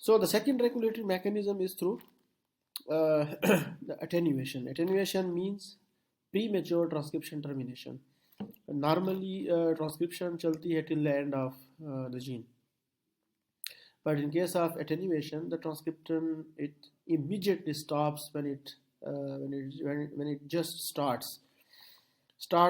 So the second regulatory mechanism is through the attenuation. Attenuation means premature transcription termination. Normally transcription chalti hai till the end of the gene, but in case of attenuation the transcription it immediately stops when it just start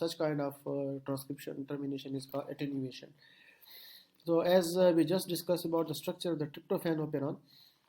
such kind of transcription termination is called attenuation. So as we just discussed about the structure of the tryptophan operon,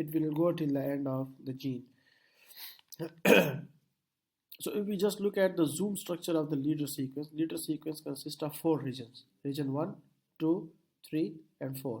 it will go till the end of the gene. So if we just look at the zoom structure of the leader sequence consists of 4 regions: region 1, 2, 3 and 4.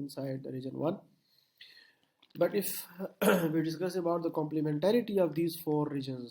inside the region 1. But if we discuss about the complementarity of these 4 regions,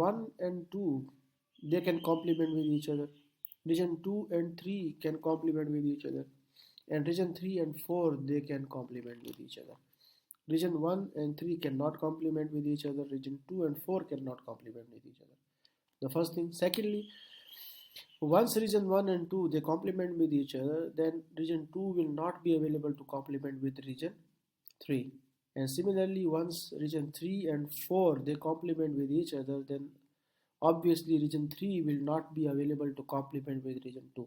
1 and 2 they can complement with each other, region 2 and 3 can complement with each other, and region 3 and 4 they can complement with each other. Region 1 and 3 cannot complement with each other, region 2 and 4 cannot complement with each other. The first thing. Secondly, once region 1 and 2 they complement with each other, then region 2 will not be available to complement with region 3. And similarly, once region 3 and 4 they complement with each other, then obviously region 3 will not be available to complement with region 2.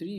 3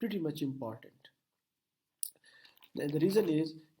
pretty much important. The reason is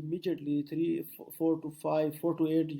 immediately 4 to 5 4 to 8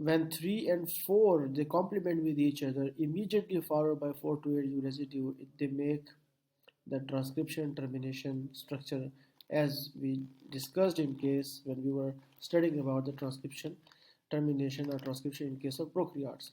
when 3 and 4 they complement with each other, immediately followed by 4 to 8 U residue, they make the transcription termination structure as we discussed in case when we were studying about the transcription termination or transcription in case of prokaryotes.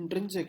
intrinsic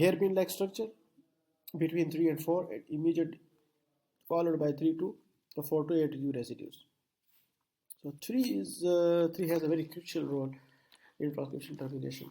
Hairpin like structure between 3 and 4 and immediate followed by 3 to 4 to 8 U residues. So 3 has a very crucial role in transcription termination.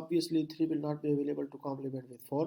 obviously 3 will not be available to complement with 4.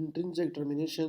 intrinsic termination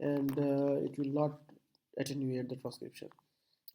and it will not attenuate the transcription.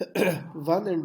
1 and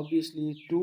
obviously 2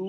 2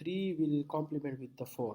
3 will complement with the 4.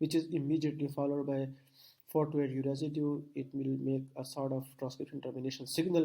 which is immediately followed by 4 to 8 U residue, it will make a sort of transcription termination signal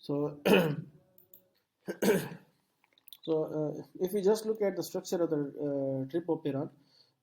So if we just look at the structure of the tryptophan,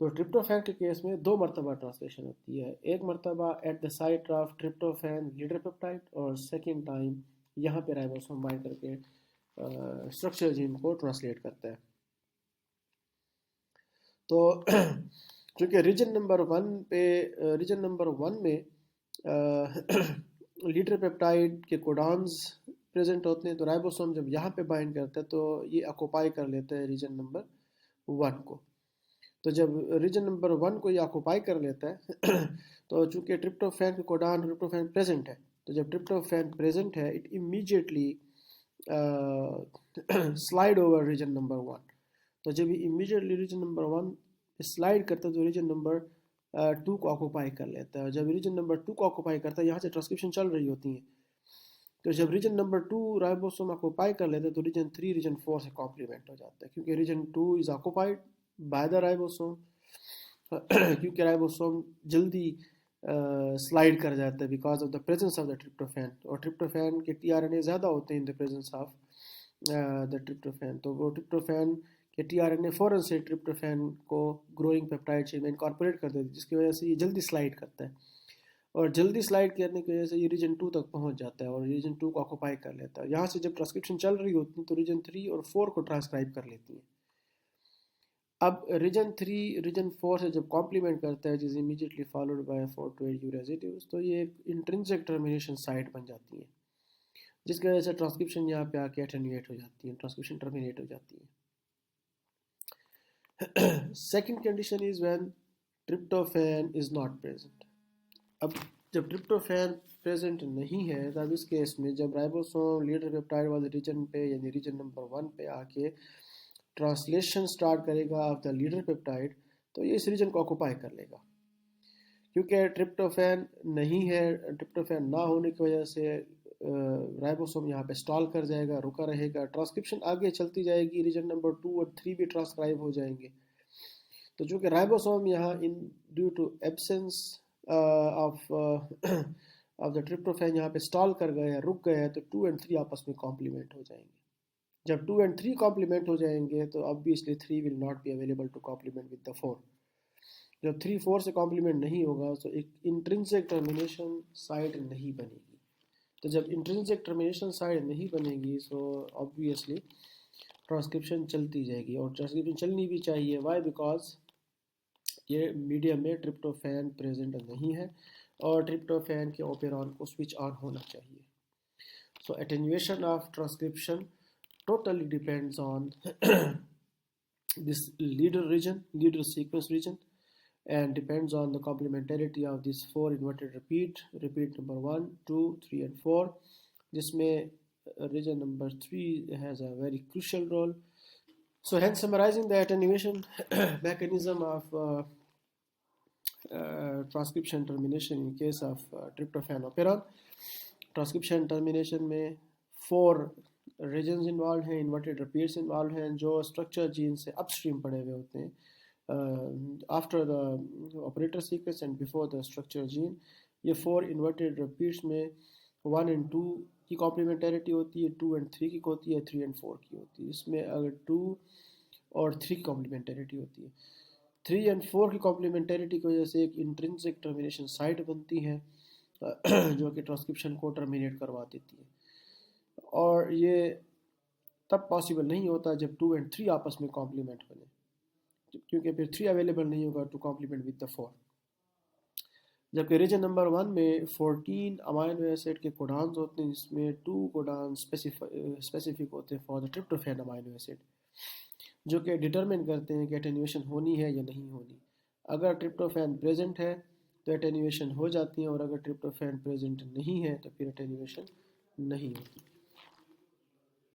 تو ٹرپٹوفین کے case میں 2 مرتبہ translation ہوتی ہے، ایک مرتبہ at the site of tryptophan leader peptide, اور second time یہاں پہ رائبوسوم بائنڈ کر کے اسٹرکچر جین کو ٹرانسلیٹ کرتا ہے. تو چونکہ ریجن نمبر 1 میں لیڈر پیپٹائڈ کے کوڈانز پریزنٹ ہوتے ہیں، تو رائبوسوم جب یہاں پہ بائنڈ کرتا ہے تو یہ آکوپائی کر لیتا ہے ریجن نمبر 1 کو. تو جب ریجن نمبر 1 کو یہ آکوپائی کر لیتا ہے تو چونکہ ٹرپٹوفین کے کوڈان ٹرپٹوفین پریزنٹ ہے، تو جب ٹرپٹوفین پریزنٹ ہے it immediately slide over region number 1. تو جب یہ امیجیٹلی ریجن نمبر 1 پہ سلائڈ کرتا ہے تو ریجن نمبر 2 کو آکوپائی کر لیتا ہے، اور جب ریجن نمبر 2 کو آکوپائی کرتا ہے یہاں سے ٹرانسکرپشن چل رہی ہوتی ہیں، تو جب ریجن نمبر 2 رائبوسوم آکوپائی کر لیتا ہے تو ریجن 3 ریجن 4 سے کمپلیمنٹ ہو جاتا ہے، کیونکہ region 2 is occupied by the ribosome. کیونکہ رائبوسوم جلدی سلائڈ کر جاتا ہے because of the presence of the tryptophan, اور ٹرپٹوفین کے ٹی آر این اے زیادہ ہوتے ہیں ان دا پریزنس آف دا ٹرپٹوفین. تو وہ ٹرپٹوفین کے ٹی آر این اے فوراً سے ٹرپٹوفین کو گروئنگ پیپٹائڈ چین میں انکارپوریٹ کر دیتی ہے، جس کی وجہ سے یہ جلدی سلائڈ کرتا ہے، اور جلدی سلائڈ کرنے کی وجہ سے یہ ریجن 2 تک پہنچ جاتا ہے اور ریجن 2 کو آکوپائی کر لیتا ہے. یہاں سے جب ٹرانسکرپشن چل رہی ہوتی ہے تو ریجن 3 اور 4 کو ٹرانسکرائب کر لیتی ہیں. اب ریجن 3 ریجن 4 سے جب کمپلیمنٹ کرتا ہے جز immediately followed by 4 to 8 residues, تو یہ ایک انٹرنسک ٹرمینیشن سائٹ بن جاتی ہے، جس کی وجہ سے ٹرانسکرپشن یہاں پہ آ کے اٹینویٹ ہو جاتی ہے، ٹرانسکرپشن ٹرمینیٹ ہو جاتی ہے. Second condition is when tryptophan is not present. اب جب ٹرپٹوفین پریزنٹ نہیں ہے تب اس کیس میں جب رائبوسوم لیڈر پیپٹائڈ والے ریجن پہ یعنی ریجن نمبر 1 پہ آ کے ٹرانسلیشن سٹارٹ کرے گا آف دا لیڈر پیپٹائڈ، تو یہ اس ریجن کو آکوپائی کر لے گا. کیونکہ ٹرپٹوفین نہیں ہے، ٹرپٹوفین نہ ہونے کی وجہ سے رائبوسوم یہاں پہ سٹال کر جائے گا، رکا رہے گا، ٹرانسکرپشن آگے چلتی جائے گی، ریجن نمبر 2 اور 3 بھی ٹرانسکرائب ہو جائیں گے. تو چونکہ رائبوسوم یہاں due to absence of the tryptophan یہاں پہ سٹال کر گئے ہیں، رک گئے ہیں، تو 2 اور 3 آپس میں کمپلیمنٹ ہو جائیں گے. جب 2 اور 3 کمپلیمنٹ ہو جائیں گے تو obviously 3 will not be available to complement with the 4. جب 3 4 سے کمپلیمنٹ نہیں ہوگا تو ایک انٹرنسک ٹرمینیشن سائٹ نہیں بنے گی. تو جب انٹرنسک ٹرمینیشن سائٹ نہیں بنے گی تو obviously ٹرانسکرپشن چلتی جائے گی، اور ٹرانسکرپشن چلنی بھی چاہیے. وائی؟ بیکاز یہ میڈیم میں ٹرپٹوفین پریزنٹ نہیں ہے اور ٹرپٹوفین کے اوپیرون کو سوئچ آن ہونا چاہیے. سو attenuation of transcription totally depends on this leader sequence region, and depends on the complementarity of these 4 inverted repeat number 1 2 3 and 4. This may region number 3 has a very crucial role. So hence summarizing the attenuation mechanism of transcription termination in case of tryptophan operon. Transcription termination میں 4 regions involved ہیں، inverted repeats involved ہیں جو structure Jain سے اپ stream پڑے ہوئے ہوتے ہیں after the operator sequence and before the structure gene. یہ 4 انورٹیڈ ریپیٹس میں 1 and 2 کی کمپلیمنٹیریٹی ہوتی ہے، 2 and 3 کی ہوتی ہے، 3 and 4 کی ہوتی ہے. اس میں اگر 2 اور 3 کی کمپلیمنٹیریٹی ہوتی ہے، 3 and 4 کی کمپلیمنٹیریٹی کی وجہ سے ایک انٹرنسک ٹرمینیشن سائٹ بنتی ہے جو کہ ٹرانسکرپشن کو ٹرمینیٹ کروا دیتی ہے. اور یہ تب پاسبل نہیں ہوتا جب 2 and 3 آپس میں کمپلیمنٹ بنے، کیونکہ پھر 3 اویلیبل نہیں ہوگا ٹو کمپلیمنٹ ود دا 4. جبکہ ریجن نمبر 1 میں 14 امائنو ایسڈ کے کوڈانز ہوتے ہیں، جس میں 2 کوڈان اسپیسیفک ہوتے ہیں فار دا ٹرپٹوفین امائنو ایسڈ، جو کہ ڈٹرمن کرتے ہیں کہ اٹینیویشن ہونی ہے یا نہیں ہونی. اگر ٹرپٹوفین پریزنٹ ہے تو اٹینیویشن ہو جاتی ہے، اور اگر ٹرپٹوفین پریزنٹ نہیں ہے تو پھر اٹینیویشن نہیں ہوتی.